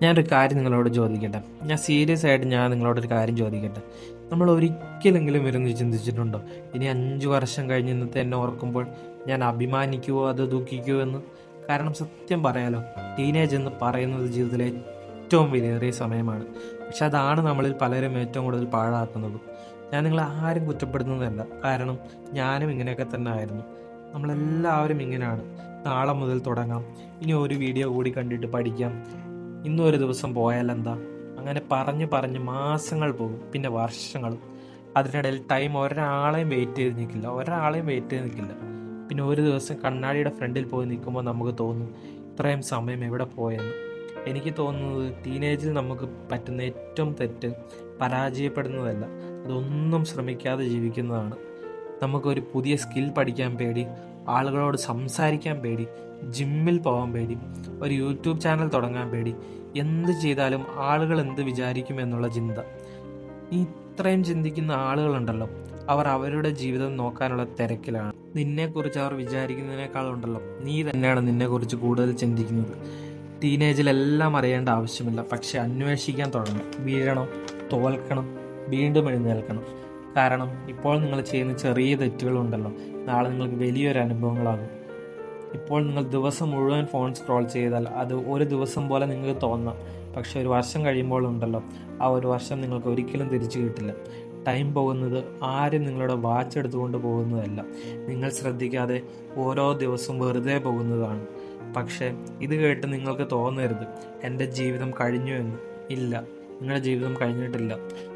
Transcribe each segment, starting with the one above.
ഞാനൊരു കാര്യം നിങ്ങളോട് ചോദിക്കട്ടെ. സീരിയസ് ആയിട്ട് നിങ്ങളോടൊരു കാര്യം ചോദിക്കട്ടെ. നമ്മൾ ഒരിക്കലെങ്കിലും ഇരുന്ന് ചിന്തിച്ചിട്ടുണ്ടോ, ഇനി 5 വർഷം കഴിഞ്ഞ് ഇന്നത്തെ എന്നെ ഓർക്കുമ്പോൾ ഞാൻ അഭിമാനിക്കുവോ അതോ ദുഃഖിക്കുവോ എന്ന്? കാരണം സത്യം പറയാലോ, ടീനേജ് എന്ന് പറയുന്നത് ജീവിതത്തിലെ ഏറ്റവും വിലയേറിയ സമയമാണ്. പക്ഷെ അതാണ് നമ്മളിൽ പലരും ഏറ്റവും കൂടുതൽ പാഴാക്കുന്നത്. ഞാൻ നിങ്ങളെ ആരും കുറ്റപ്പെടുത്തുന്നതല്ല, കാരണം ഞാനും ഇങ്ങനെയൊക്കെ തന്നെ ആയിരുന്നു. നമ്മളെല്ലാവരും ഇങ്ങനെയാണ്. നാളെ മുതൽ തുടങ്ങാം, ഇനി ഒരു വീഡിയോ കൂടി കണ്ടിട്ട് പഠിക്കാം, ഇന്നും ഒരു ദിവസം പോയാലെന്താ, അങ്ങനെ പറഞ്ഞ് പറഞ്ഞ് മാസങ്ങൾ പോകും, പിന്നെ വർഷങ്ങളും. അതിനിടയിൽ ടൈം ഒരാളെയും വെയിറ്റ് ചെയ്ത് നിൽക്കില്ല. പിന്നെ ഒരു ദിവസം കണ്ണാടിയുടെ ഫ്രണ്ടിൽ പോയി നിൽക്കുമ്പോൾ നമുക്ക് തോന്നും, ഇത്രയും സമയം എവിടെ പോയെന്ന്. എനിക്ക് തോന്നുന്നത് ടീനേജിൽ നമുക്ക് പറ്റുന്ന ഏറ്റവും തെറ്റ് പരാജയപ്പെടുന്നതല്ല, അതൊന്നും ശ്രമിക്കാതെ ജീവിക്കുന്നതാണ്. നമുക്കൊരു പുതിയ സ്കിൽ പഠിക്കാൻ പേടി, ആളുകളോട് സംസാരിക്കാൻ പേടി, ജിമ്മിൽ പോകാൻ പേടി, ഒരു യൂട്യൂബ് ചാനൽ തുടങ്ങാൻ പേടി, എന്ത് ചെയ്താലും ആളുകൾ എന്ത് വിചാരിക്കും എന്നുള്ള ചിന്ത. ഇത്രയും ചിന്തിക്കുന്ന ആളുകളുണ്ടല്ലോ, അവർ അവരുടെ ജീവിതം നോക്കാനുള്ള തിരക്കിലാണ്. നിന്നെക്കുറിച്ച് അവർ വിചാരിക്കുന്നതിനേക്കാളുണ്ടല്ലോ, നീ തന്നെയാണ് നിന്നെക്കുറിച്ച് കൂടുതൽ ചിന്തിക്കുന്നത്. ടീനേജിലെല്ലാം അറിയേണ്ട ആവശ്യമില്ല, പക്ഷെ അന്വേഷിക്കാൻ തുടങ്ങണം. വീഴണം, തോൽക്കണം, വീണ്ടും എഴുന്നേൽക്കണം. കാരണം ഇപ്പോൾ നിങ്ങൾ ചെയ്യുന്ന ചെറിയ തെറ്റുകളുണ്ടല്ലോ, നാളെ നിങ്ങൾക്ക് വലിയൊരു അനുഭവങ്ങളാകും. ഇപ്പോൾ നിങ്ങൾ ദിവസം മുഴുവൻ ഫോൺ സ്ക്രോൾ ചെയ്താൽ അത് ഒരു ദിവസം പോലെ നിങ്ങൾക്ക് തോന്നാം, പക്ഷെ ഒരു വർഷം കഴിയുമ്പോൾ ഉണ്ടല്ലോ, ആ ഒരു വർഷം നിങ്ങൾക്ക് ഒരിക്കലും തിരിച്ചു കിട്ടില്ല. ടൈം പോകുന്നത് ആരും നിങ്ങളുടെ വാച്ച് എടുത്തുകൊണ്ട് പോകുന്നതല്ല, നിങ്ങൾ ശ്രദ്ധിക്കാതെ ഓരോ ദിവസവും വെറുതെ പോകുന്നതാണ്. പക്ഷേ ഇത് കേട്ട് നിങ്ങൾക്ക് തോന്നരുത്, എൻ്റെ ജീവിതം കഴിഞ്ഞു എന്ന്. ഇല്ല, നിങ്ങളുടെ ജീവിതം കഴിഞ്ഞിട്ടില്ല.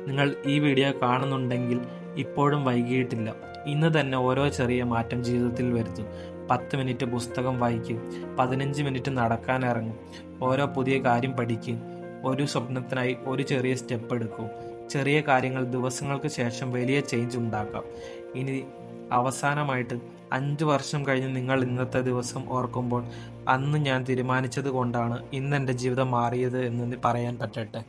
നിങ്ങൾ ഈ വീഡിയോ കാണുന്നുണ്ടെങ്കിൽ ഇപ്പോഴും വൈകിയിട്ടില്ല. ഇന്ന് തന്നെ ഓരോ ചെറിയ മാറ്റം ജീവിതത്തിൽ വരുത്തും. 10 മിനിറ്റ് പുസ്തകം വായിക്കും, 15 മിനിറ്റ് നടക്കാൻ ഇറങ്ങും, ഓരോ പുതിയ കാര്യം പഠിക്കും, ഒരു സ്വപ്നത്തിനായി ഒരു ചെറിയ സ്റ്റെപ്പ് എടുക്കൂ. ചെറിയ കാര്യങ്ങൾ ദിവസങ്ങൾക്ക് ശേഷം വലിയ ചേഞ്ച് ഉണ്ടാക്കാം. ഇനി അവസാനമായിട്ട് 5 വർഷം കഴിഞ്ഞ് നിങ്ങൾ ഇന്നത്തെ ദിവസം ഓർക്കുമ്പോൾ, അന്ന് ഞാൻ തീരുമാനിച്ചത് കൊണ്ടാണ് ഇന്ന് എൻ്റെ ജീവിതം മാറിയത് എന്ന് പറയാൻ പറ്റട്ടെ.